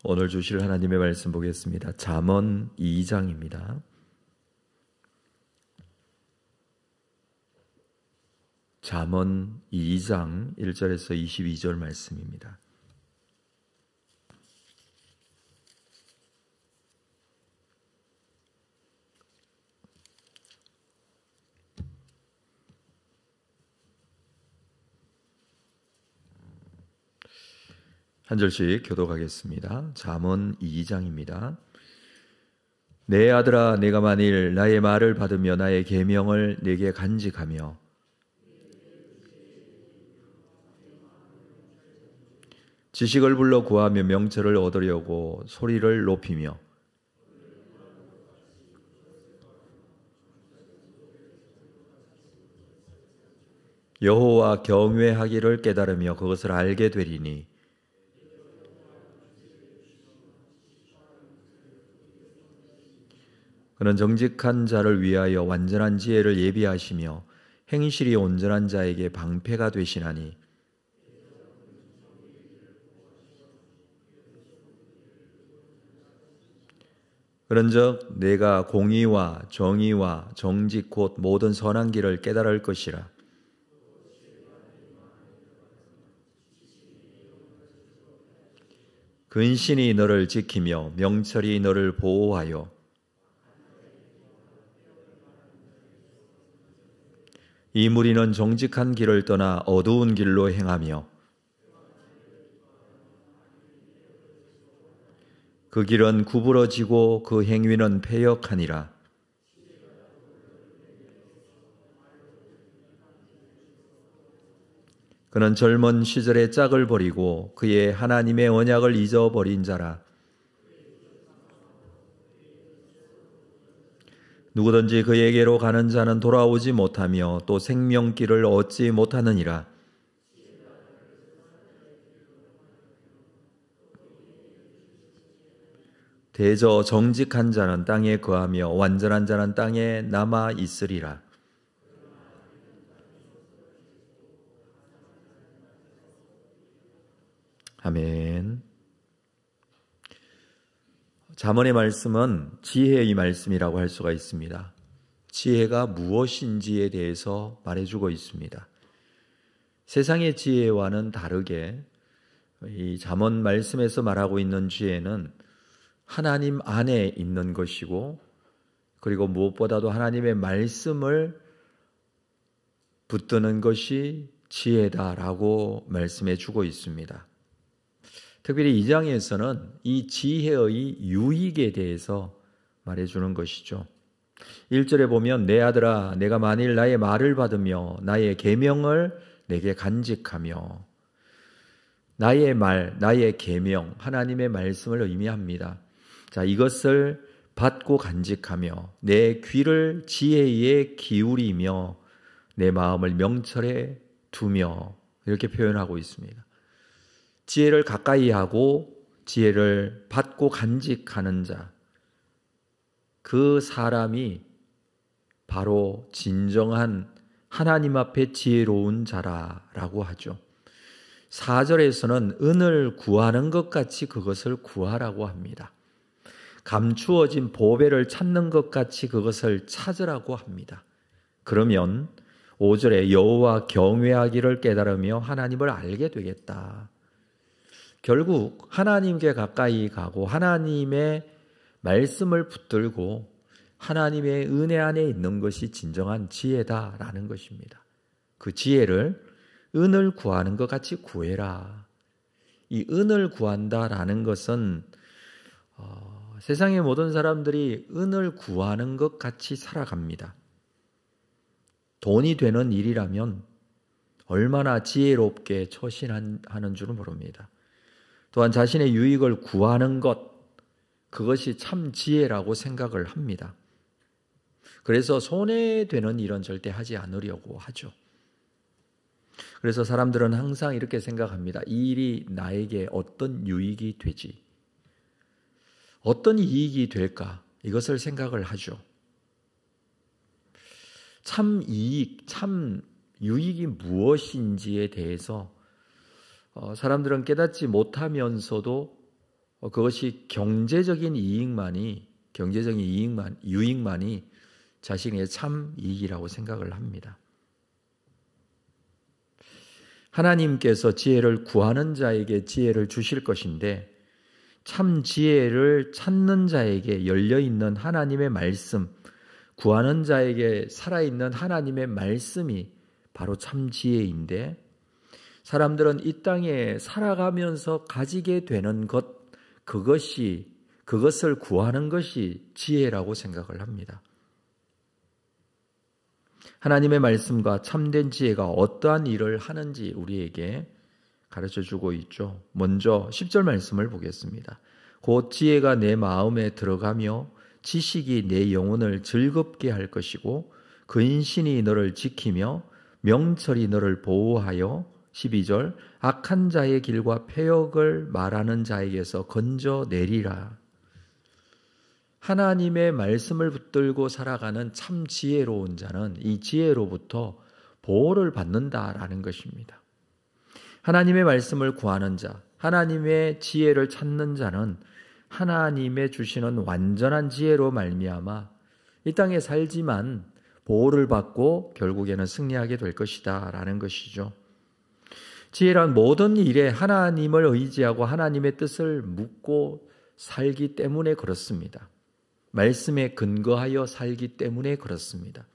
오늘 주실 하나님의 말씀 보겠습니다. 잠언 2장입니다. 잠언 2장 1절에서 22절 말씀입니다. 한 절씩 교독하겠습니다. 잠언 2장입니다. 내 아들아, 내가 만일 나의 말을 받으며 나의 계명을 내게 간직하며 지식을 불러 구하며 명철을 얻으려고 소리를 높이며 여호와 경외하기를 깨달으며 그것을 알게 되리니 그는 정직한 자를 위하여 완전한 지혜를 예비하시며 행실이 온전한 자에게 방패가 되시나니 그런즉 내가 공의와 정의와 정직 곧 모든 선한 길을 깨달을 것이라. 근신이 너를 지키며 명철이 너를 보호하여 이 무리는 정직한 길을 떠나 어두운 길로 행하며 그 길은 구부러지고 그 행위는 패역하니라. 그는 젊은 시절의 짝을 버리고 그의 하나님의 언약을 잊어버린 자라. 누구든지 그에게로 가는 자는 돌아오지 못하며 또 생명길을 얻지 못하느니라. 대저 정직한 자는 땅에 거하며 완전한 자는 땅에 남아 있으리라. 아멘. 잠언의 말씀은 지혜의 말씀이라고 할 수가 있습니다. 지혜가 무엇인지에 대해서 말해주고 있습니다. 세상의 지혜와는 다르게 이 잠언 말씀에서 말하고 있는 지혜는 하나님 안에 있는 것이고, 그리고 무엇보다도 하나님의 말씀을 붙드는 것이 지혜다라고 말씀해 주고 있습니다. 특별히 2장에서는 이 지혜의 유익에 대해서 말해주는 것이죠. 1절에 보면 내 아들아, 내가 만일 나의 말을 받으며 나의 계명을 내게 간직하며, 나의 말, 나의 계명, 하나님의 말씀을 의미합니다. 자, 이것을 받고 간직하며 내 귀를 지혜에 기울이며 내 마음을 명철에 두며, 이렇게 표현하고 있습니다. 지혜를 가까이 하고 지혜를 받고 간직하는 자, 그 사람이 바로 진정한 하나님 앞에 지혜로운 자라라고 하죠. 4절에서는 은을 구하는 것 같이 그것을 구하라고 합니다. 감추어진 보배를 찾는 것 같이 그것을 찾으라고 합니다. 그러면 5절에 여호와 경외하기를 깨달으며 하나님을 알게 되겠다. 결국 하나님께 가까이 가고 하나님의 말씀을 붙들고 하나님의 은혜 안에 있는 것이 진정한 지혜다라는 것입니다. 그 지혜를 은을 구하는 것 같이 구해라. 이 은을 구한다라는 것은 세상의 모든 사람들이 은을 구하는 것 같이 살아갑니다. 돈이 되는 일이라면 얼마나 지혜롭게 처신하는 줄은 모릅니다. 또한 자신의 유익을 구하는 것, 그것이 참 지혜라고 생각을 합니다. 그래서 손해되는 일은 절대 하지 않으려고 하죠. 그래서 사람들은 항상 이렇게 생각합니다. 이 일이 나에게 어떤 유익이 되지? 어떤 이익이 될까? 이것을 생각을 하죠. 참 이익, 참 유익이 무엇인지에 대해서 사람들은 깨닫지 못하면서도 그것이 경제적인 유익만이 자신의 참 이익이라고 생각을 합니다. 하나님께서 지혜를 구하는 자에게 지혜를 주실 것인데 참 지혜를 찾는 자에게 열려있는 하나님의 말씀, 구하는 자에게 살아있는 하나님의 말씀이 바로 참 지혜인데 사람들은 이 땅에 살아가면서 가지게 되는 그것을 구하는 것이 지혜라고 생각을 합니다. 하나님의 말씀과 참된 지혜가 어떠한 일을 하는지 우리에게 가르쳐주고 있죠. 먼저 10절 말씀을 보겠습니다. 곧 지혜가 내 마음에 들어가며 지식이 내 영혼을 즐겁게 할 것이고 근신이 너를 지키며 명철이 너를 보호하여 12절 악한 자의 길과 패역을 말하는 자에게서 건져내리라. 하나님의 말씀을 붙들고 살아가는 참 지혜로운 자는 이 지혜로부터 보호를 받는다라는 것입니다. 하나님의 말씀을 구하는 자, 하나님의 지혜를 찾는 자는 하나님의 주시는 완전한 지혜로 말미암아 이 땅에 살지만 보호를 받고 결국에는 승리하게 될 것이다 라는 것이죠. 지혜란 모든 일에 하나님을 의지하고 하나님의 뜻을 묻고 살기 때문에 그렇습니다. 말씀에 근거하여 살기 때문에 그렇습니다.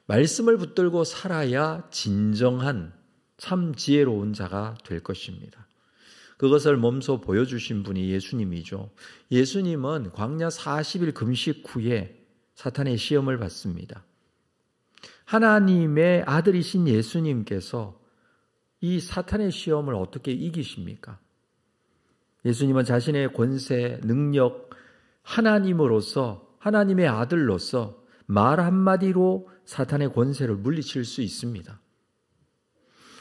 말씀을 붙들고 살아야 진정한 참 지혜로운 자가 될 것입니다. 그것을 몸소 보여주신 분이 예수님이죠. 예수님은 광야 40일 금식 후에 사탄의 시험을 받습니다. 하나님의 아들이신 예수님께서 이 사탄의 시험을 어떻게 이기십니까? 예수님은 자신의 권세, 능력, 하나님으로서 하나님의 아들로서 말 한마디로 사탄의 권세를 물리칠 수 있습니다.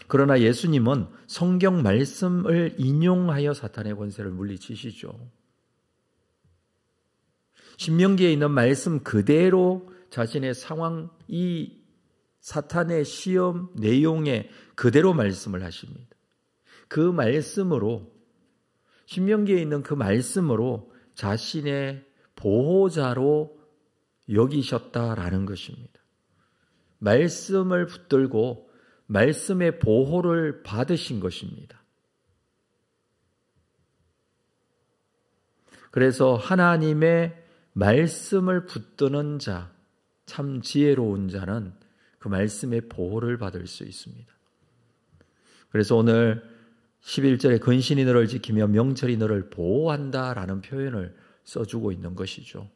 그러나 예수님은 성경 말씀을 인용하여 사탄의 권세를 물리치시죠. 신명기에 있는 말씀 그대로 자신의 상황, 이 사탄의 시험 내용에 그대로 말씀을 하십니다. 그 말씀으로, 신명기에 있는 그 말씀으로 자신의 보호자로 여기셨다라는 것입니다. 말씀을 붙들고 말씀의 보호를 받으신 것입니다. 그래서 하나님의 말씀을 붙드는 자, 참 지혜로운 자는 그 말씀의 보호를 받을 수 있습니다. 그래서 오늘 11절에 근신이 너를 지키며 명철이 너를 보호한다라는 표현을 써주고 있는 것이죠.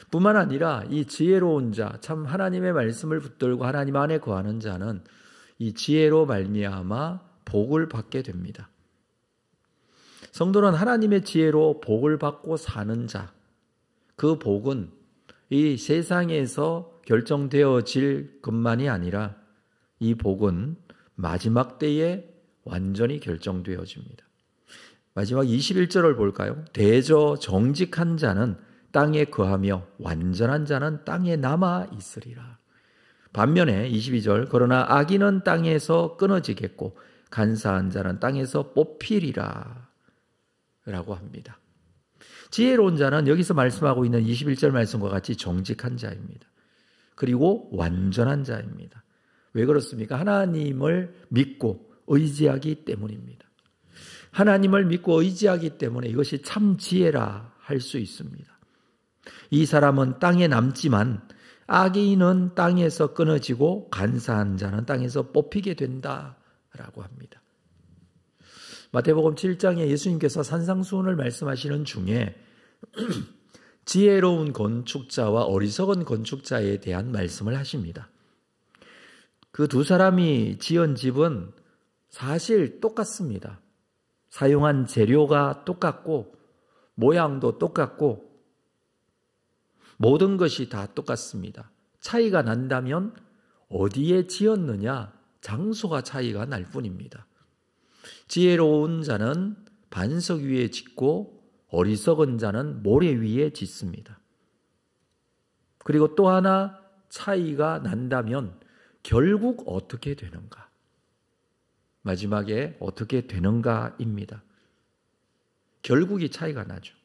뿐만 아니라 이 지혜로운 자, 참 하나님의 말씀을 붙들고 하나님 안에 거하는 자는 이 지혜로 말미암아 복을 받게 됩니다. 성도는 하나님의 지혜로 복을 받고 사는 자, 그 복은 이 세상에서 결정되어질 것만이 아니라 이 복은 마지막 때에 완전히 결정되어집니다. 마지막 21절을 볼까요? 대저 정직한 자는 땅에 거하며 완전한 자는 땅에 남아 있으리라. 반면에 22절 그러나 악인은 땅에서 끊어지겠고 간사한 자는 땅에서 뽑히리라 라고 합니다. 지혜로운 자는 여기서 말씀하고 있는 21절 말씀과 같이 정직한 자입니다. 그리고 완전한 자입니다. 왜 그렇습니까? 하나님을 믿고 의지하기 때문입니다. 하나님을 믿고 의지하기 때문에 이것이 참 지혜라 할 수 있습니다. 이 사람은 땅에 남지만 악인은 땅에서 끊어지고 간사한 자는 땅에서 뽑히게 된다라고 합니다. 마태복음 7장에 예수님께서 산상수훈을 말씀하시는 중에 지혜로운 건축자와 어리석은 건축자에 대한 말씀을 하십니다. 그 두 사람이 지은 집은 사실 똑같습니다. 사용한 재료가 똑같고 모양도 똑같고 모든 것이 다 똑같습니다. 차이가 난다면 어디에 지었느냐, 장소가 차이가 날 뿐입니다. 지혜로운 자는 반석 위에 짓고 어리석은 자는 모래 위에 짓습니다. 그리고 또 하나 차이가 난다면 결국 어떻게 되는가? 마지막에 어떻게 되는가입니다. 결국이 차이가 나죠.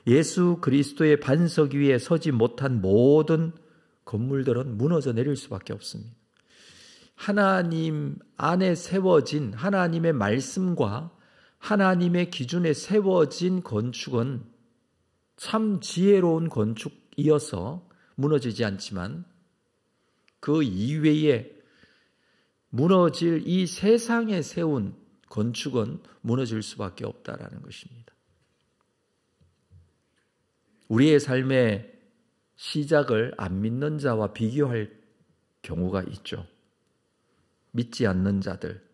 예수 그리스도의 반석 위에 서지 못한 모든 건물들은 무너져 내릴 수밖에 없습니다. 하나님 안에 세워진 하나님의 말씀과 하나님의 기준에 세워진 건축은 참 지혜로운 건축이어서 무너지지 않지만 그 이외에 무너질 이 세상에 세운 건축은 무너질 수밖에 없다라는 것입니다. 우리의 삶의 시작을 안 믿는 자와 비교할 경우가 있죠. 믿지 않는 자들,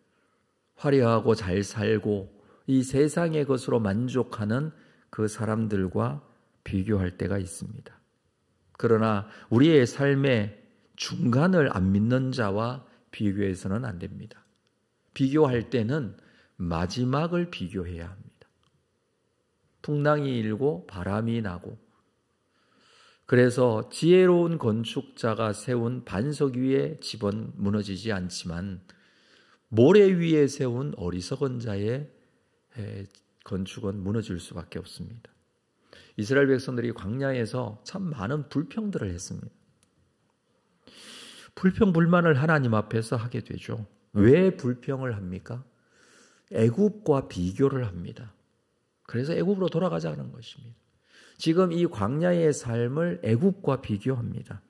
화려하고 잘 살고 이 세상의 것으로 만족하는 그 사람들과 비교할 때가 있습니다. 그러나 우리의 삶의 중간을 안 믿는 자와 비교해서는 안 됩니다. 비교할 때는 마지막을 비교해야 합니다. 풍랑이 일고 바람이 나고 그래서 지혜로운 건축자가 세운 반석 위에 집은 무너지지 않지만 모래 위에 세운 어리석은 자의 건축은 무너질 수밖에 없습니다. 이스라엘 백성들이 광야에서 참 많은 불평들을 했습니다. 불평불만을 하나님 앞에서 하게 되죠. 왜 불평을 합니까? 애굽과 비교를 합니다. 그래서 애굽으로 돌아가자는 것입니다. 지금 이 광야의 삶을 애굽과 비교합니다.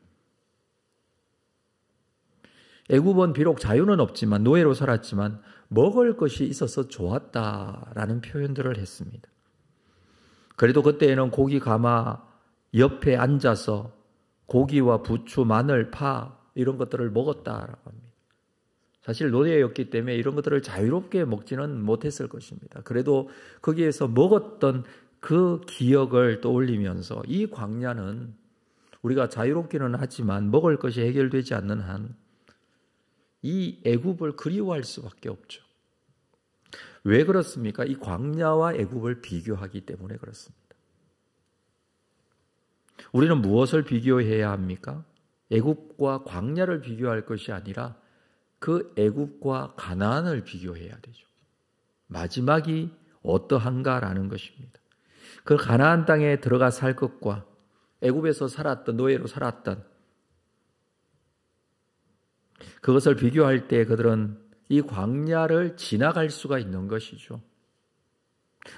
애굽은 비록 자유는 없지만 노예로 살았지만 먹을 것이 있어서 좋았다라는 표현들을 했습니다. 그래도 그때에는 고기 가마 옆에 앉아서 고기와 부추, 마늘, 파 이런 것들을 먹었다라고 합니다. 사실 노예였기 때문에 이런 것들을 자유롭게 먹지는 못했을 것입니다. 그래도 거기에서 먹었던 그 기억을 떠올리면서 이 광야는 우리가 자유롭기는 하지만 먹을 것이 해결되지 않는 한 이 애굽을 그리워할 수밖에 없죠. 왜 그렇습니까? 이 광야와 애굽을 비교하기 때문에 그렇습니다. 우리는 무엇을 비교해야 합니까? 애굽과 광야를 비교할 것이 아니라 그 애굽과 가나안을 비교해야 되죠. 마지막이 어떠한가라는 것입니다. 그 가나안 땅에 들어가 살 것과 애굽에서 살았던 노예로 살았던 그것을 비교할 때 그들은 이 광야를 지나갈 수가 있는 것이죠.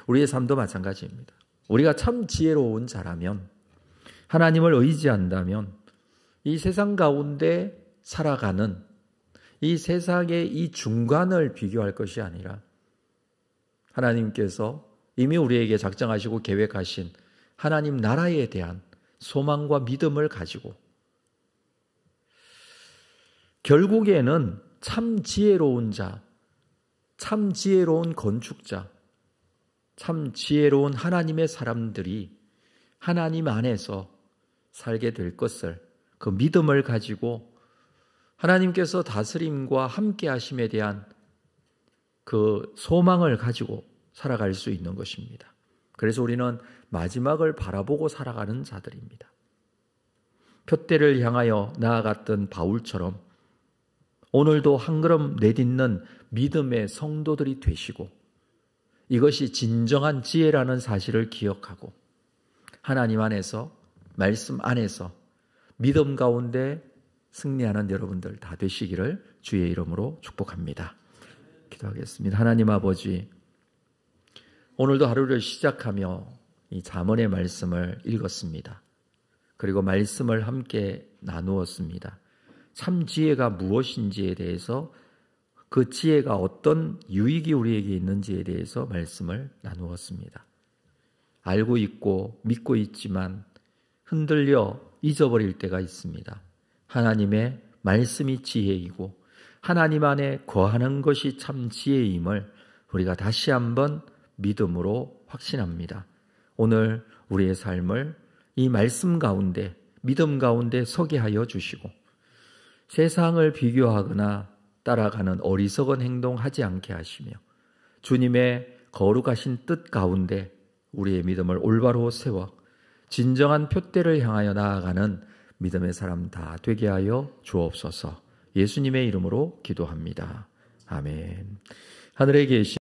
우리의 삶도 마찬가지입니다. 우리가 참 지혜로운 자라면 하나님을 의지한다면 이 세상 가운데 살아가는 이 세상의 이 중간을 비교할 것이 아니라 하나님께서 이미 우리에게 작정하시고 계획하신 하나님 나라에 대한 소망과 믿음을 가지고 결국에는 참 지혜로운 자, 참 지혜로운 건축자, 참 지혜로운 하나님의 사람들이 하나님 안에서 살게 될 것을 그 믿음을 가지고 하나님께서 다스림과 함께 하심에 대한 그 소망을 가지고 살아갈 수 있는 것입니다. 그래서 우리는 마지막을 바라보고 살아가는 자들입니다. 표대를 향하여 나아갔던 바울처럼 오늘도 한 걸음 내딛는 믿음의 성도들이 되시고 이것이 진정한 지혜라는 사실을 기억하고 하나님 안에서 말씀 안에서 믿음 가운데 승리하는 여러분들 다 되시기를 주의 이름으로 축복합니다. 기도하겠습니다. 하나님 아버지, 오늘도 하루를 시작하며 이 잠언의 말씀을 읽었습니다. 그리고 말씀을 함께 나누었습니다. 참 지혜가 무엇인지에 대해서 그 지혜가 어떤 유익이 우리에게 있는지에 대해서 말씀을 나누었습니다. 알고 있고 믿고 있지만 흔들려 잊어버릴 때가 있습니다. 하나님의 말씀이 지혜이고 하나님 안에 거하는 것이 참 지혜임을 우리가 다시 한번 믿음으로 확신합니다. 오늘 우리의 삶을 이 말씀 가운데 믿음 가운데 서게 하여 주시고 세상을 비교하거나 따라가는 어리석은 행동하지 않게 하시며 주님의 거룩하신 뜻 가운데 우리의 믿음을 올바로 세워 진정한 표대를 향하여 나아가는 믿음의 사람 다 되게 하여 주옵소서. 예수님의 이름으로 기도합니다. 아멘. 하늘에 계신